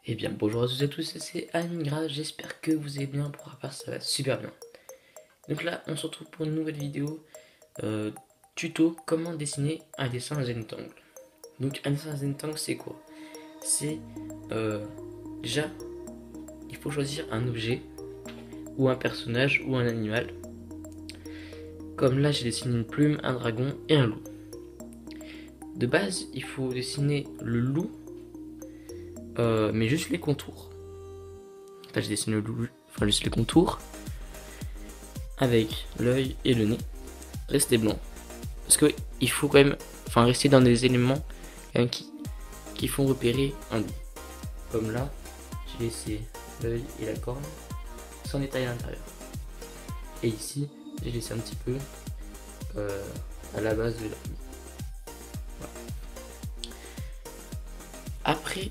Eh bien bonjour à tous et à tous, c'est Amingra, j'espère que vous allez bien, pour rapport ça va super bien. Donc là on se retrouve pour une nouvelle vidéo tuto comment dessiner un dessin Zentangle. Donc un dessin Zentangle c'est quoi? C'est déjà il faut choisir un objet ou un personnage ou un animal. Comme là j'ai dessiné une plume, un dragon et un loup. De base il faut dessiner le loup mais juste les contours. Là j'ai dessiné le loup, enfin juste les contours, avec l'œil et le nez. Rester blanc. Parce que il faut quand même rester dans des éléments qui font repérer un loup. Comme là, j'ai laissé l'œil et la corne sans détail à l'intérieur. Et ici, j'ai laissé un petit peu à la base de la plume. Voilà. Après,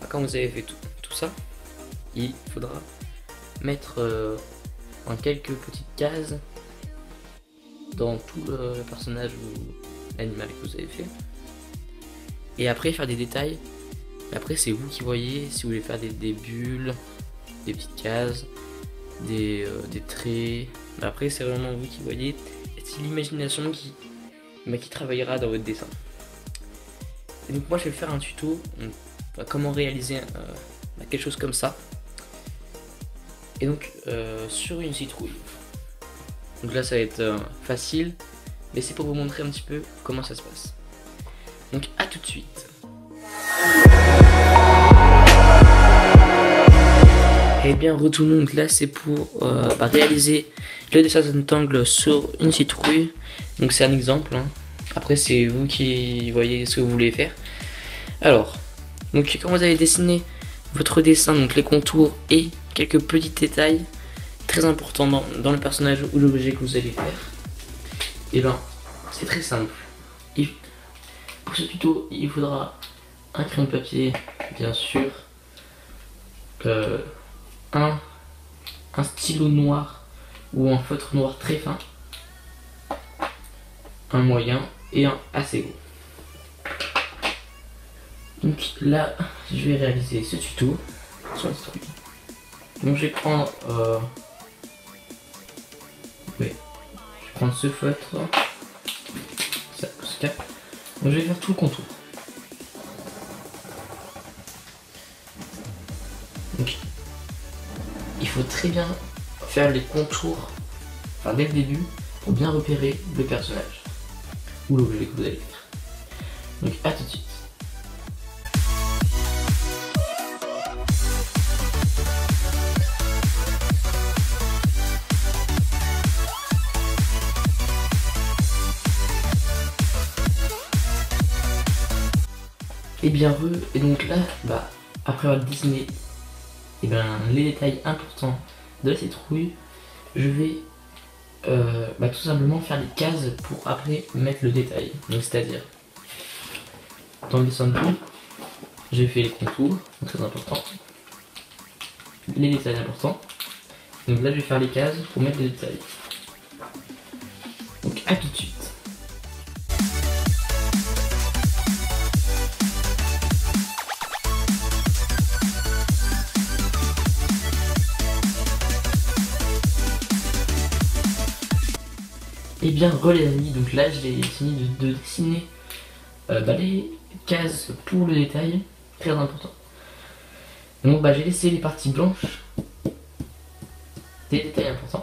quand vous avez fait tout ça, il faudra mettre en quelques petites cases dans tout le personnage ou l'animal que vous avez fait. Et après faire des détails. Après c'est vous qui voyez si vous voulez faire des bulles, des petites cases, des traits. Mais après c'est vraiment vous qui voyez. Et c'est l'imagination qui travaillera dans votre dessin. Et donc moi je vais faire un tuto comment réaliser quelque chose comme ça. Et donc sur une citrouille. Donc là ça va être facile, mais c'est pour vous montrer un petit peu comment ça se passe. Donc à tout de suite. Et bien retournons, donc là c'est pour réaliser le dessin Zentangle sur une citrouille. Donc c'est un exemple, hein. Après c'est vous qui voyez ce que vous voulez faire. Alors, donc quand vous avez dessiné votre dessin, donc les contours et quelques petits détails très importants dans le personnage ou l'objet que vous allez faire, et ben c'est très simple. Pour ce tuto, il faudra un crayon de papier, bien sûr, un stylo noir ou un feutre noir très fin, un moyen et un assez gros. Donc là, je vais réaliser ce tuto sur la citrouille. Donc je vais prendre, ce feutre, ça se cap. Donc je vais faire tout le contour. Donc il faut très bien faire les contours, dès le début, pour bien repérer le personnage ou l'objet que vous allez faire. Donc à tout de suite. Et bien et donc là, après avoir dessiné les détails importants de la citrouille, je vais tout simplement faire les cases pour après mettre le détail. Donc c'est-à-dire, dans le dessin de plume, j'ai fait les contours, très importants, les détails importants. Donc là je vais faire les cases pour mettre les détails. Donc à tout de suite. Et bien les amis, donc là j'ai fini de dessiner les cases pour le détail, très important. Donc j'ai laissé les parties blanches des détails importants.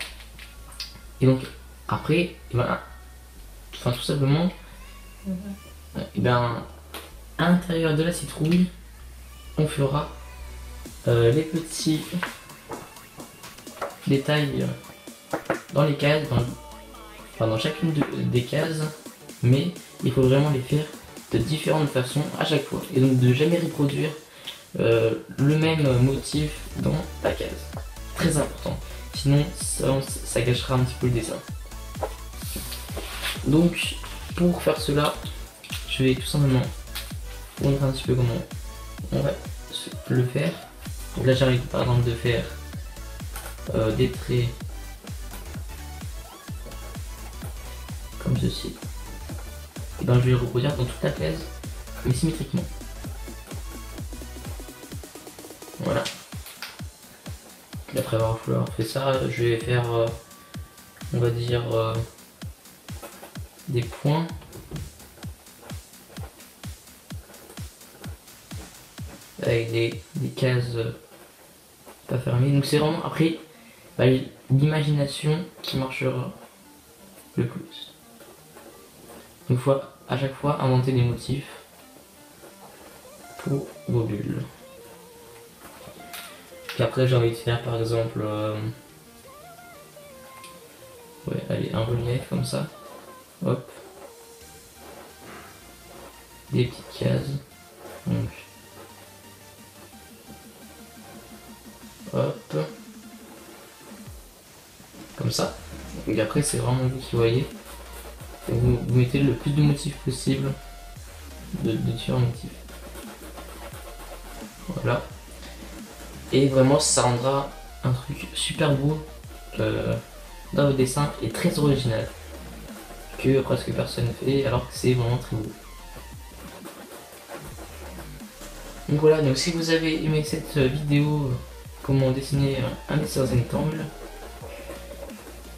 Et donc après, tout simplement, à l'intérieur de la citrouille, on fera les petits détails dans les cases, dans chacune des cases, mais il faut vraiment les faire de différentes façons à chaque fois, et donc de jamais reproduire le même motif dans la case. Très important, sinon ça gâchera un petit peu le dessin. Donc pour faire cela, je vais tout simplement vous montrer un petit peu comment on va le faire. Donc là j'arrive par exemple de faire des traits comme ceci. Et je vais les reproduire dans toute la case, mais symétriquement. Voilà. Et après avoir fait ça, je vais faire, on va dire, des points. Avec des cases pas fermées. Donc c'est vraiment après l'imagination qui marchera le plus. Il faut à chaque fois inventer des motifs pour vos bulles. Puis après j'ai envie de faire par exemple ouais, allez, un relief comme ça. Hop. Des petites cases. Donc hop. Comme ça. Donc après c'est vraiment vous qui voyez. Et vous mettez le plus de motifs possible. De différents motifs. Voilà. Et vraiment ça rendra un truc super beau dans vos dessins et très original. Que presque personne ne fait alors que c'est vraiment très beau. Donc voilà, donc si vous avez aimé cette vidéo comment dessiner un dessin Zentangle,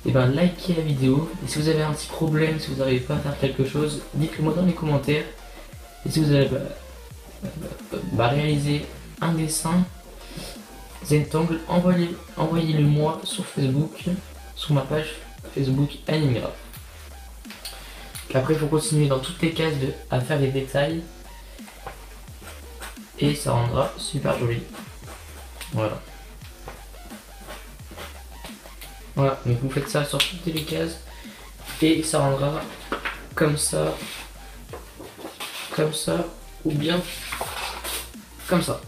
et ben likez la vidéo. Et si vous avez un petit problème, si vous n'arrivez pas à faire quelque chose, dites-le moi dans les commentaires. Et si vous avez réalisé un dessin Zentangle, envoyez-le moi sur Facebook, sur ma page Facebook Animegraph. Après il faut continuer dans toutes les cases à faire les détails. Et ça rendra super joli. Voilà. Voilà, donc vous faites ça sur toutes les cases. Et ça rendra comme ça, ou bien comme ça.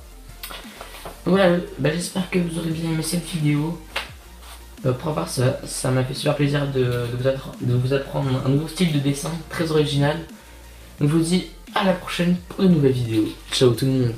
Donc voilà, j'espère que vous aurez bien aimé cette vidéo. Pour ma part, ça m'a fait super plaisir de vous apprendre un nouveau style de dessin très original. Donc je vous dis à la prochaine pour de nouvelles vidéos. Ciao tout le monde.